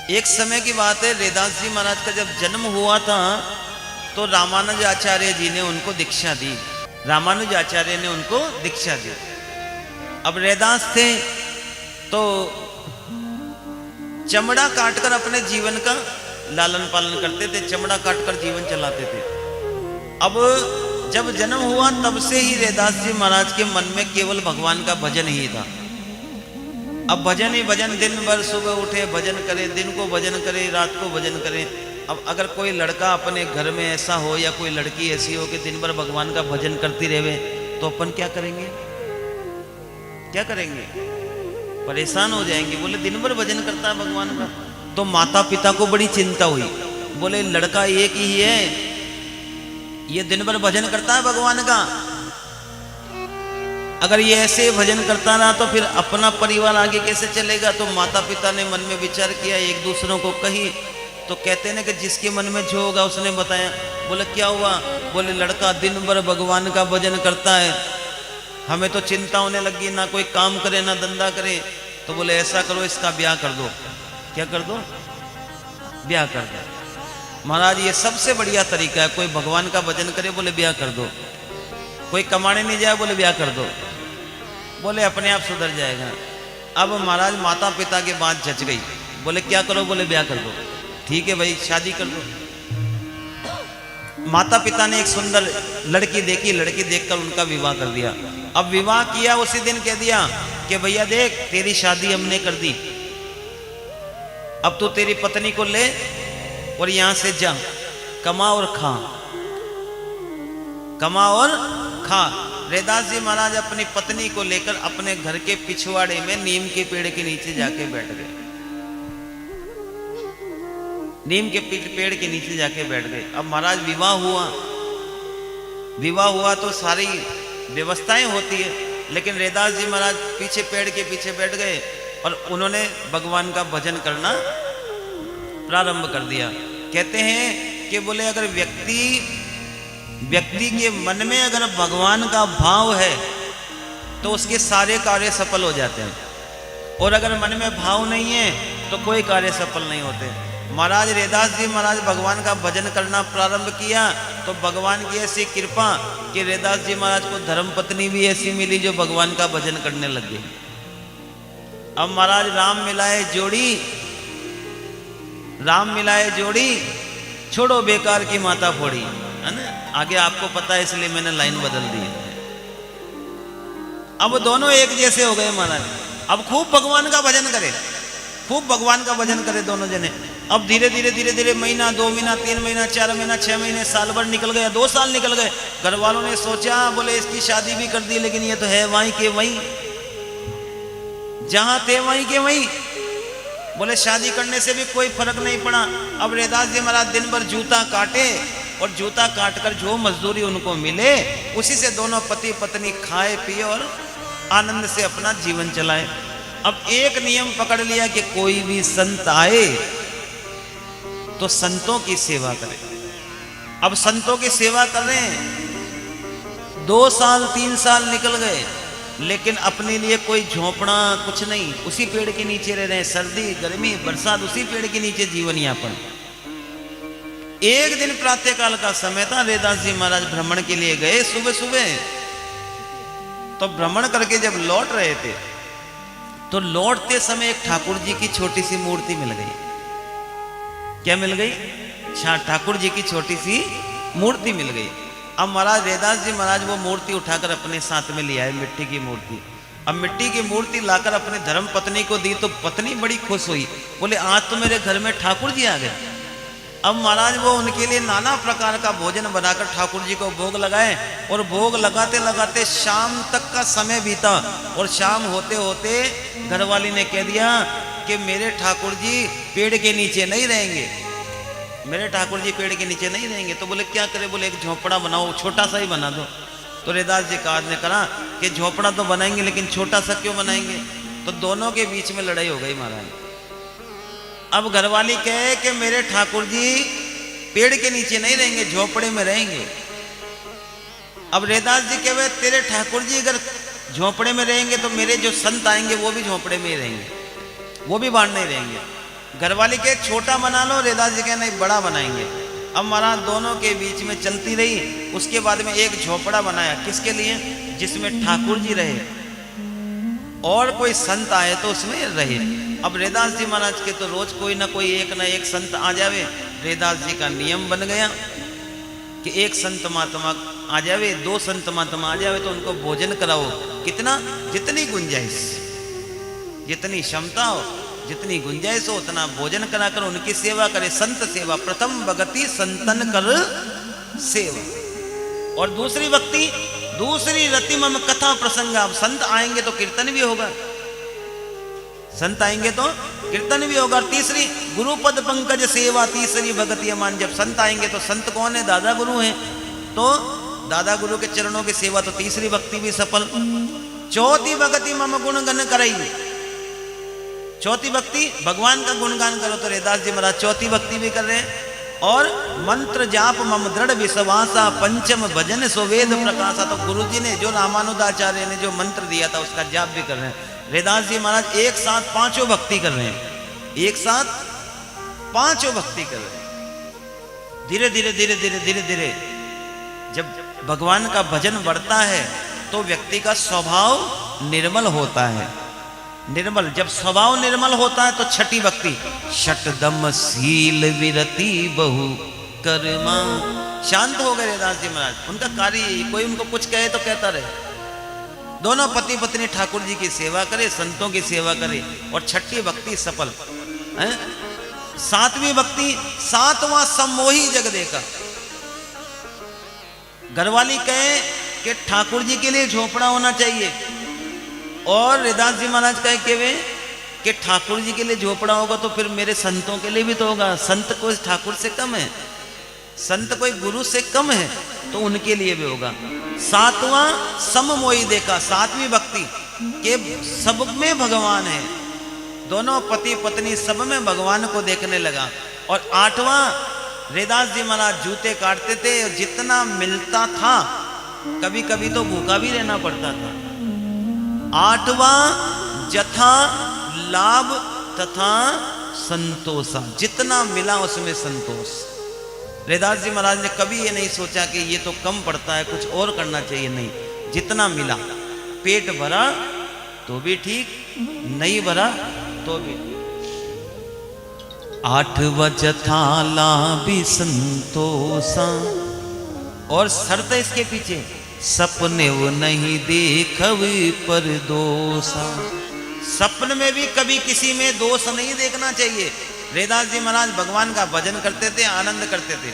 एक समय की बात है, रैदास जी महाराज का जब जन्म हुआ था तो रामानुज आचार्य जी ने उनको दीक्षा दी। रामानुज आचार्य ने उनको दीक्षा दी। अब रैदास थे तो चमड़ा काटकर अपने जीवन का लालन पालन करते थे, चमड़ा काटकर जीवन चलाते थे। अब जब जन्म हुआ तब से ही रैदास जी महाराज के मन में केवल भगवान का भजन ही था। अब भजन ही भजन, दिन भर सुबह उठे भजन करे, दिन को भजन करे, रात को भजन करे। अब अगर कोई लड़का अपने घर में ऐसा हो या कोई लड़की ऐसी हो कि दिन भर भगवान का भजन करती रहे तो अपन क्या करेंगे? क्या करेंगे? परेशान हो जाएंगे। बोले दिन भर भजन करता है भगवान का। तो माता पिता को बड़ी चिंता हुई। बोले लड़का एक ही है, ये दिन भर भजन करता है भगवान का, अगर ये ऐसे भजन करता रहा तो फिर अपना परिवार आगे कैसे चलेगा? तो माता पिता ने मन में विचार किया, एक दूसरों को कही। तो कहते हैं ना कि जिसके मन में जो होगा उसने बताया। बोले क्या हुआ? बोले लड़का दिन भर भगवान का भजन करता है, हमें तो चिंता होने लगी, ना कोई काम करे ना धंधा करे। तो बोले ऐसा करो, इसका ब्याह कर दो। क्या कर दो? ब्याह कर दो। महाराज ये सबसे बढ़िया तरीका है। कोई भगवान का भजन करे, बोले ब्याह कर दो। कोई कमाने नहीं जाए, बोले ब्याह कर दो। बोले अपने आप सुधर जाएगा। अब महाराज माता पिता की बात जच गई। बोले क्या करो? बोले ब्याह कर दो। ठीक है भाई, शादी कर दो। माता पिता ने एक सुंदर लड़की देखी, लड़की देखकर उनका विवाह कर दिया। अब विवाह किया, उसी दिन कह दिया कि भैया देख तेरी शादी हमने कर दी, अब तू तेरी पत्नी को ले और यहां से जा, कमा और खा, कमा और खा। रैदास जी महाराज अपनी पत्नी को लेकर अपने घर के पिछवाड़े में नीम के पेड़ के नीचे जाके बैठ गए। नीम के पेड़ के नीचे जाके बैठ गए। अब महाराज विवाह हुआ। विवाह हुआ तो सारी व्यवस्थाएं होती है, लेकिन रैदास जी महाराज पीछे पेड़ के पीछे बैठ गए और उन्होंने भगवान का भजन करना प्रारंभ कर दिया। कहते हैं कि बोले अगर व्यक्ति के मन में अगर भगवान का भाव है तो उसके सारे कार्य सफल हो जाते हैं, और अगर मन में भाव नहीं है तो कोई कार्य सफल नहीं होते। महाराज रैदास जी महाराज भगवान का भजन करना प्रारंभ किया तो भगवान की ऐसी कृपा कि रैदास जी महाराज को धर्मपत्नी भी ऐसी मिली जो भगवान का भजन करने लग गई। अब महाराज राम मिलाए जोड़ी, राम मिलाए जोड़ी, छोड़ो बेकार की माता फोड़ी, है ना? आगे आपको पता है इसलिए मैंने लाइन बदल दी है। अब दोनों एक जैसे हो गए महाराज। अब खूब भगवान का भजन करे, खूब भगवान का भजन करे दोनों जने। अब धीरे धीरे धीरे धीरे महीना, 2 महीना, 3 महीना, 4 महीना, 6 महीने, साल भर निकल गया, 2 साल निकल गए। घर वालों ने सोचा, बोले इसकी शादी भी कर दी, लेकिन ये तो है वहीं के वहीं, जहां थे वहीं के वहीं। बोले शादी करने से भी कोई फर्क नहीं पड़ा। अब रैदास जी महाराज दिन भर जूता काटे और जूता काटकर जो मजदूरी उनको मिले उसी से दोनों पति पत्नी खाए पिए और आनंद से अपना जीवन चलाए। अब एक नियम पकड़ लिया कि कोई भी संत आए तो संतों की सेवा करें। अब संतों की सेवा कर रहे हैं, 2 साल 3 साल निकल गए, लेकिन अपने लिए कोई झोपड़ा कुछ नहीं, उसी पेड़ के नीचे रह रहे हैं, सर्दी गर्मी बरसात उसी पेड़ के नीचे जीवन यापन। एक दिन प्रातः काल का समय था, रैदास जी महाराज भ्रमण के लिए गए सुबह सुबह। तो भ्रमण करके जब लौट रहे थे तो लौटते समय एक ठाकुर जी की छोटी सी मूर्ति मिल गई। क्या मिल गई? ठाकुर जी की छोटी सी मूर्ति मिल गई। अब महाराज रैदास जी महाराज वो मूर्ति उठाकर अपने साथ में ले आए, मिट्टी की मूर्ति। अब मिट्टी की मूर्ति लाकर अपने धर्म पत्नी को दी तो पत्नी बड़ी खुश हुई। बोले आज तो मेरे घर में ठाकुर जी आ गए। अब महाराज वो उनके लिए नाना प्रकार का भोजन बनाकर ठाकुर जी को भोग लगाए, और भोग लगाते लगाते शाम तक का समय बीता। और शाम होते होते घरवाली ने कह दिया कि मेरे ठाकुर जी पेड़ के नीचे नहीं रहेंगे, मेरे ठाकुर जी पेड़ के नीचे नहीं रहेंगे। तो बोले क्या करें? बोले एक झोपड़ा बनाओ, छोटा सा ही बना दो। तो रैदास जी का ने कहा कि झोपड़ा तो बनाएंगे लेकिन छोटा सा क्यों बनाएंगे? तो दोनों के बीच में लड़ाई हो गई महाराज। अब घरवाली कहे कि मेरे ठाकुर जी पेड़ के नीचे नहीं रहेंगे, झोपड़े में रहेंगे। अब रैदास जी कहे तेरे ठाकुर जी अगर झोपड़े में रहेंगे तो मेरे जो संत आएंगे वो भी झोपड़े में ही रहेंगे, वो भी बाहर नहीं रहेंगे। घरवाली के छोटा बना लो, रैदास जी कहे नहीं बड़ा बनाएंगे। अब महाराज दोनों के बीच में चलती रही। उसके बाद में एक झोपड़ा बनाया, किसके लिए? जिसमें ठाकुर जी रहे और कोई संत आए तो उसमें रहे। अब रैदास जी महाराज के तो रोज कोई ना कोई एक ना एक संत आ जावे। रैदास जी का नियम बन गया कि एक संत महात्मा आ जावे, दो संत महात्मा आ जावे तो उनको भोजन कराओ। कितना? जितनी गुंजाइश, जितनी क्षमता हो, जितनी गुंजाइश हो उतना भोजन कराकर उनकी सेवा करे। संत सेवा प्रथम भगति संतन कर सेवा। और दूसरी भक्ति, दूसरी रति मम कथा प्रसंग। अब संत आएंगे तो कीर्तन भी होगा, संत आएंगे तो कीर्तन भी होगा। तीसरी गुरुपद पंकज सेवा, तीसरी भगति अमान। जब संत आएंगे तो संत कौन है? दादा गुरु हैं, तो दादा गुरु के चरणों की सेवा, तो तीसरी भक्ति भी सफल। चौथी भक्ति मम गुण गण करई। चौथी भक्ति भगवान का गुणगान करो। तो रैदास जी महाराज चौथी भक्ति भी कर रहे हैं। और मंत्र जाप मम दृढ़ विश्वासा, पंचम भजन सुवेद प्रकाशा। तो गुरु जी ने जो रामानुजाचार्य ने जो मंत्र दिया था उसका जाप भी कर रहे हैं। रैदास जी महाराज एक साथ पांचों भक्ति कर रहे हैं, एक साथ पांचों भक्ति कर रहे हैं। धीरे धीरे धीरे धीरे धीरे धीरे जब भगवान का भजन बढ़ता है तो व्यक्ति का स्वभाव निर्मल होता है। निर्मल, जब स्वभाव निर्मल होता है तो छठी भक्ति शटदम शील विरति बहु कर्मा। शांत हो गए रैदास जी महाराज। उनका कार्य, कोई उनको कुछ कहे तो कहता रहे। दोनों पति पत्नी ठाकुर जी की सेवा करे, संतों की सेवा करे। और छठी भक्ति सफल है। सातवीं भक्ति सातवां सम्मोही जग देखा। घरवाली कहे कि ठाकुर जी के लिए झोपड़ा होना चाहिए, और रैदास जी महाराज कहे कि वे कि ठाकुर जी के लिए झोपड़ा होगा तो फिर मेरे संतों के लिए भी तो होगा। संत कोई ठाकुर से कम है, संत कोई गुरु से कम है, तो उनके लिए भी होगा। सातवां सममोही देखा। सातवीं भक्ति के सब में भगवान है, दोनों पति पत्नी सब में भगवान को देखने लगा। और आठवां रैदास जी महाराज जूते काटते थे, और जितना मिलता था कभी कभी तो भूखा भी रहना पड़ता था। आठवां जथा लाभ तथा संतोषा। जितना मिला उसमें संतोष। रैदास जी महाराज ने कभी ये नहीं सोचा कि ये तो कम पड़ता है, कुछ और करना चाहिए। नहीं, जितना मिला, पेट भरा तो भी ठीक, नहीं भरा तो भी। आठवां जथा लाभ संतोषा। और शर्त इसके पीछे सपने वो नहीं देखवे पर दोषा। सपन में भी कभी किसी में दोष नहीं देखना चाहिए। रैदास जी महाराज भगवान का भजन करते थे, आनंद करते थे।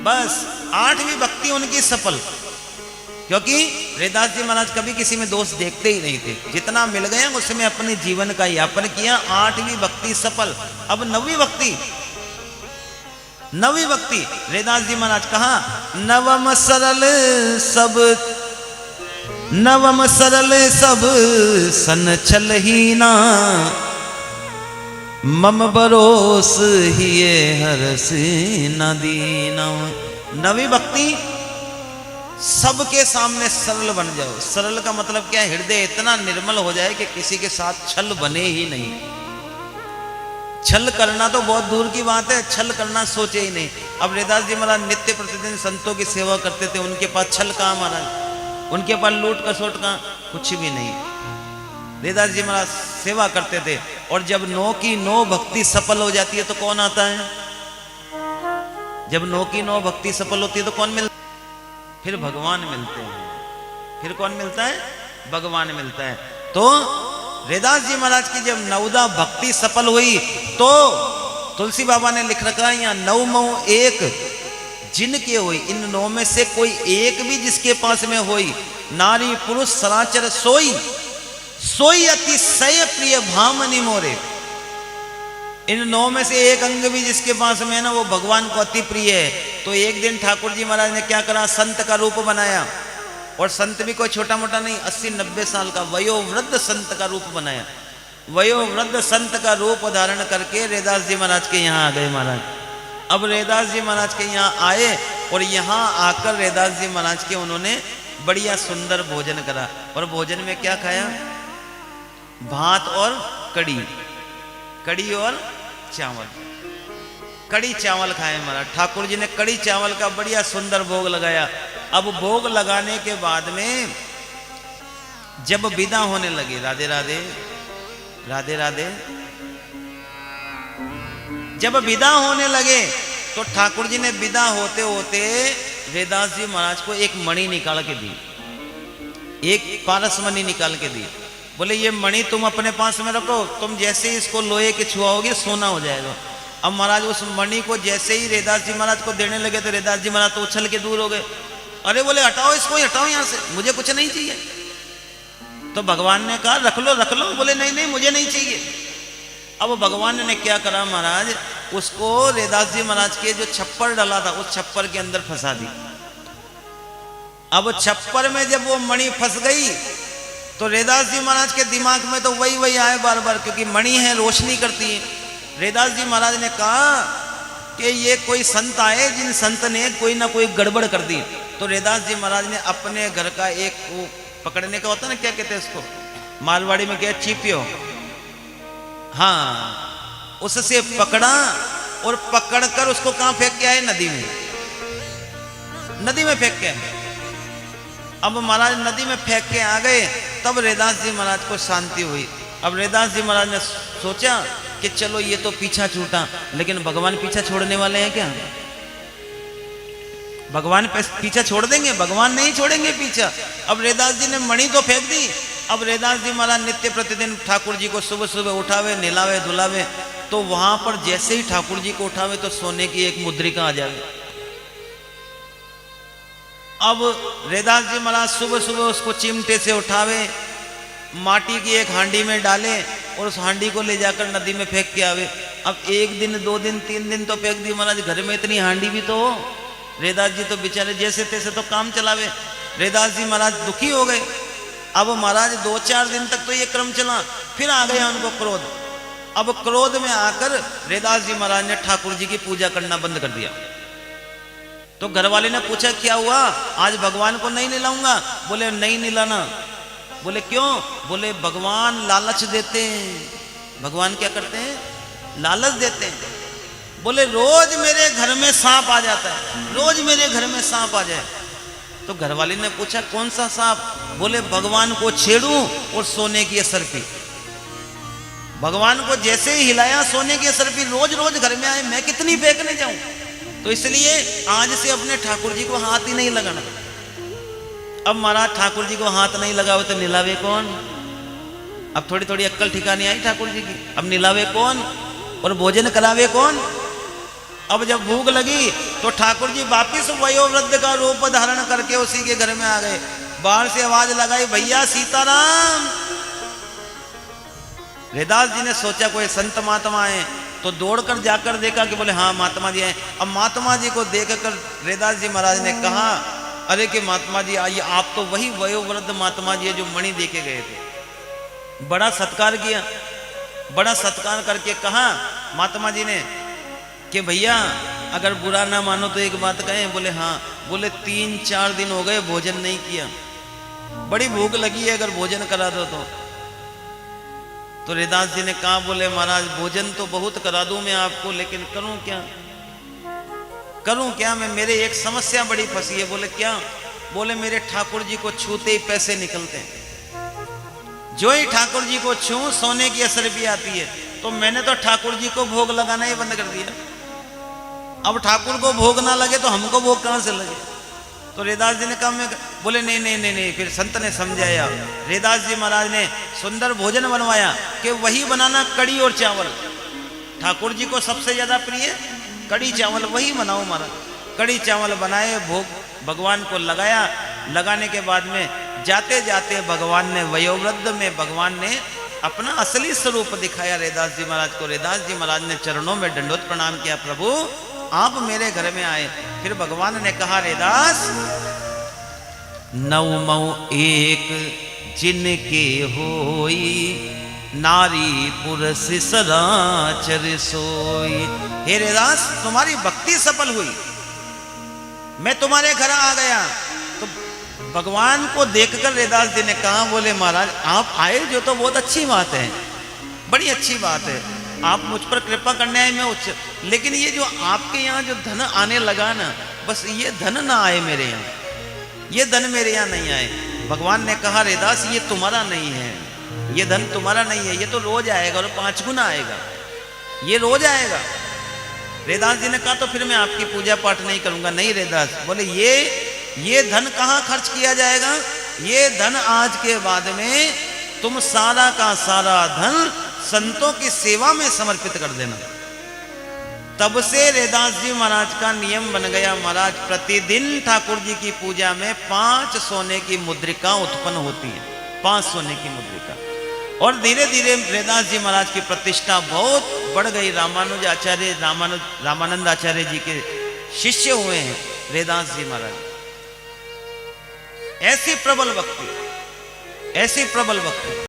बस आठवीं भक्ति उनकी सफल, क्योंकि रैदास जी महाराज कभी किसी में दोष देखते ही नहीं थे। जितना मिल गया उसमें अपने जीवन का यापन किया। आठवीं भक्ति सफल। अब नवीं भक्ति, नवी भक्ति रैदास जी महाराज कहा नवम सरल सब, नवम सरल सब सन छल ही ना, मम बरोस हिये हरस न दीना। नवी भक्ति सबके सामने सरल बन जाओ। सरल का मतलब क्या है? हृदय इतना निर्मल हो जाए कि किसी के साथ छल बने ही नहीं। छल करना तो बहुत दूर की बात है, छल करना सोचे ही नहीं। अब रैदास जी महाराज नित्य प्रतिदिन संतों की सेवा करते थे, उनके पास छल कहाँ महाराज? उनके पास लूट कसोट कहाँ? कुछ भी नहीं। रैदास जी महाराज सेवा करते थे। और जब 9 की 9 भक्ति सफल हो जाती है तो कौन आता है? जब 9 की 9 भक्ति सफल होती है तो कौन मिलता है? फिर भगवान मिलते हैं। फिर कौन मिलता है? भगवान मिलता है। तो रैदास जी महाराज की जब 9दा भक्ति सफल हुई तो तुलसी बाबा ने लिख रखा है यहाँ 9 मऊ एक जिनके हुई। इन 9 में से कोई एक भी जिसके पास में हुई, नारी पुरुष सराचर सोई, सोई अतिशय प्रिय भामनी मोरे। इन 9 में से एक अंग भी जिसके पास में है ना, वो भगवान को अति प्रिय है। तो एक दिन ठाकुर जी महाराज ने क्या करा? संत का रूप बनाया। और संत भी कोई छोटा मोटा नहीं, 80-90 साल का वयोवृद्ध संत का रूप बनाया। वयोवृद्ध संत का रूप धारण करके रैदास जी महाराज के यहाँ आ गए महाराज। अब रैदास जी महाराज के यहाँ आए और यहाँ आकर रैदास जी महाराज के उन्होंने बढ़िया सुंदर भोजन करा। और भोजन में क्या खाया? भात और कड़ी, कड़ी और चावल, कड़ी चावल खाए महाराज। ठाकुर जी ने कड़ी चावल का बढ़िया सुंदर भोग लगाया। अब भोग लगाने के बाद में जब विदा होने लगे, राधे राधे राधे राधे, जब विदा होने लगे तो ठाकुर जी ने विदा होते होते वेदास जी महाराज को एक मणि निकाल के दी, एक पारस मणि निकाल के दी। बोले ये मणि तुम अपने पास में रखो, तुम जैसे ही इसको लोहे के छुआओगे सोना हो जाएगा। अब महाराज उस मणि को जैसे ही रेदास जी महाराज को देने लगे तो रेदास जी महाराज तो उछल के दूर हो गए। अरे बोले हटाओ इसको, हटाओ यहां से, मुझे कुछ नहीं चाहिए। तो भगवान ने कहा रख लो रख लो। बोले नहीं नहीं मुझे नहीं चाहिए। अब भगवान ने क्या करा महाराज, उसको रेदास जी महाराज के जो छप्पर डाला था उस छप्पर के अंदर फंसा दी। अब छप्पर में जब वो मणि फंस गई तो रेदास जी महाराज के दिमाग में तो वही वही आए बार बार, क्योंकि मणि है रोशनी करती है। रेदास जी महाराज ने कहा कि ये कोई संत आए जिन संत ने कोई ना कोई गड़बड़ कर दी। तो रेदास जी महाराज ने अपने घर का एक वो पकड़ने का होता ना, क्या कहते हैं उसको, मारवाड़ी में क्या, चीपियो, हाँ, उससे पकड़ा और पकड़कर उसको कहां फेंक के आए, नदी में, नदी में फेंक के आए। अब महाराज नदी में फेंक के आ गए, तब रेदास जी महाराज को शांति हुई। अब रेदास जी महाराज ने सोचा कि चलो ये तो पीछा छूटा, लेकिन भगवान पीछा छोड़ने वाले हैं क्या? भगवान पीछा छोड़ देंगे? भगवान नहीं छोड़ेंगे पीछा। अब रेदास जी ने मणि तो फेंक दी। अब रेदास जी महाराज नित्य प्रतिदिन ठाकुर जी को सुबह सुबह उठावे, नहलावे धुलावे, तो वहां पर जैसे ही ठाकुर जी को उठावे तो सोने की एक मुद्रिका आ जाए। अब रेदास जी महाराज सुबह सुबह उसको चिमटे से उठावे, माटी की एक हांडी में डाले और उस हांडी को ले जाकर नदी में फेंक के आवे। अब एक दिन, दो दिन, तीन दिन तो फेंक दी महाराज, घर में इतनी हांडी भी तो हो। रेदास जी तो बेचारे जैसे तैसे तो काम चलावे। रेदास जी महाराज दुखी हो गए। अब महाराज 2-4 दिन तक तो ये क्रम चला, फिर आ गया उनको क्रोध। अब क्रोध में आकर रेदास जी महाराज ने ठाकुर जी की पूजा करना बंद कर दिया। तो घर वाले ने पूछा क्या हुआ, आज भगवान को नहीं निलाऊंगा? बोले नहीं निलाना। बोले क्यों? बोले भगवान लालच देते हैं। भगवान क्या करते हैं? लालच देते हैं। बोले रोज मेरे घर में सांप आ जाता है, रोज मेरे घर में सांप आ जाए। तो घरवाली ने पूछा कौन सा सांप? बोले भगवान को छेड़ूं और सोने की असरफी। भगवान को जैसे ही हिलाया सोने की असरफी रोज रोज घर में आए, मैं कितनी फेंकने जाऊं? तो इसलिए आज से अपने ठाकुर जी को हाथ ही नहीं लगाना। अब महाराज ठाकुर जी को हाथ नहीं लगावे तो निलावे कौन? अब थोड़ी थोड़ी अक्कल ठिकाने आई ठाकुर जी की। अब निलावे कौन और भोजन करावे कौन? अब जब भूख लगी तो ठाकुर जी वापिस वयोवृद्ध का रूप धारण करके उसी के घर में आ गए। बाहर से आवाज लगाई, भैया सीताराम। रेदास जी ने सोचा कोई संत महात्मा है, तो दौड़कर जाकर देखा कि बोले हाँ महात्मा जी हैं। अब महात्मा जी को देखकर रेदास जी महाराज ने कहा, अरे कि महात्मा जी आइए, आप तो वही वयोवृद्ध महात्मा जी है जो मणि देके गए थे। बड़ा सत्कार किया, बड़ा सत्कार करके कहा महात्मा जी ने कि भैया अगर बुरा ना मानो तो एक बात कहें। बोले हाँ। बोले 3-4 दिन हो गए भोजन नहीं किया, बड़ी भूख लगी है, अगर भोजन करा दो तो रेदास जी ने कहा, बोले महाराज भोजन तो बहुत करा दूं मैं आपको, लेकिन करूं क्या, करूं क्या मैं? मेरे एक समस्या बड़ी फंसी है। बोले क्या? बोले मेरे ठाकुर जी को छूते ही पैसे निकलते हैं, जो ही ठाकुर जी को छू सोने की असर भी आती है। तो मैंने तो ठाकुर जी को भोग लगाना ही बंद कर दिया। अब ठाकुर को भोग ना लगे तो हमको भोग कहां से लगे? तो रेदास जी ने कहा मैं, बोले नहीं नहीं नहीं नहीं। फिर संत ने समझाया, रेदास जी महाराज ने सुंदर भोजन बनवाया कि वही बनाना कड़ी और चावल। ठाकुर जी को सबसे ज्यादा प्रिय कड़ी चावल, वही बनाओ महाराज। कड़ी चावल बनाए, भोग भगवान को लगाया। लगाने के बाद में जाते जाते भगवान ने वयोवृद्ध में भगवान ने अपना असली स्वरूप दिखाया रेदास जी महाराज को। रेदास जी महाराज ने चरणों में दंडोत प्रणाम किया, प्रभु आप मेरे घर में आए। फिर भगवान ने कहा, रेदास नौ मऊ एक जिनके होई, नारी पुरुष सदाचर सोई। हे रेदास तुम्हारी भक्ति सफल हुई, मैं तुम्हारे घर आ गया। तो भगवान को देखकर रेदास जी ने कहा, बोले महाराज आप आए जो तो बहुत अच्छी बात है, बड़ी अच्छी बात है, आप मुझ पर कृपा करने आए, मैं उच्च, लेकिन ये जो आपके यहाँ जो धन आने लगा ना, बस ये धन ना आए मेरे यहाँ, ये धन मेरे यहाँ नहीं आए। भगवान ने कहा रेदास ये तुम्हारा नहीं है, ये धन तुम्हारा नहीं है, ये तो रोज आएगा और 5 गुना आएगा, ये रोज आएगा। रेदास जी ने कहा तो फिर मैं आपकी पूजा पाठ नहीं करूंगा। नहीं रेदास बोले ये धन कहाँ खर्च किया जाएगा, ये धन आज के बाद में तुम सारा का सारा धन संतों की सेवा में समर्पित कर देना। तब से रेदास जी महाराज का नियम बन गया, महाराज प्रतिदिन ठाकुर जी की पूजा में 5 सोने की मुद्रिका उत्पन्न होती है, 5 सोने की मुद्रिका। और धीरे धीरे रेदास जी महाराज की प्रतिष्ठा बहुत बढ़ गई। रामानंद आचार्य जी के शिष्य हुए हैं रेदास जी महाराज। ऐसी प्रबल भक्ति, ऐसी प्रबल भक्ति।